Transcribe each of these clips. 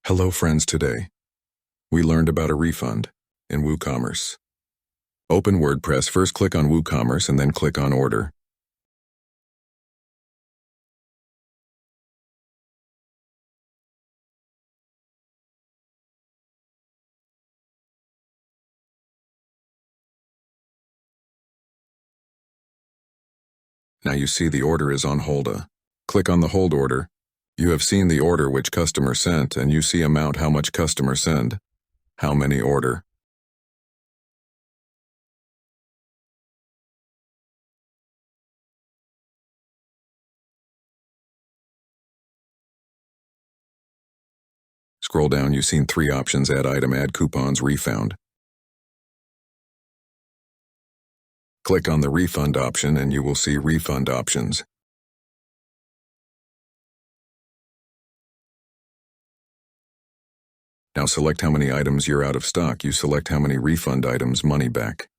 Hello friends, today we learned about a refund in WooCommerce. Open WordPress, first click on WooCommerce and then click on Order. Now you see the order is on hold. Click on the hold order. You have seen the order which customer sent and you see amount how much customer send. How many order. Scroll down, you've seen 3 options: add item, add coupons, refund. Click on the refund option and you will see refund options. Now select how many items you're out of stock. You select how many refund items, money back.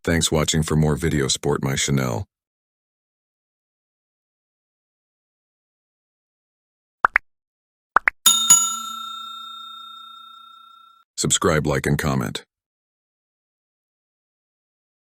Thanks watching. For more video, support my channel. Subscribe, like and comment.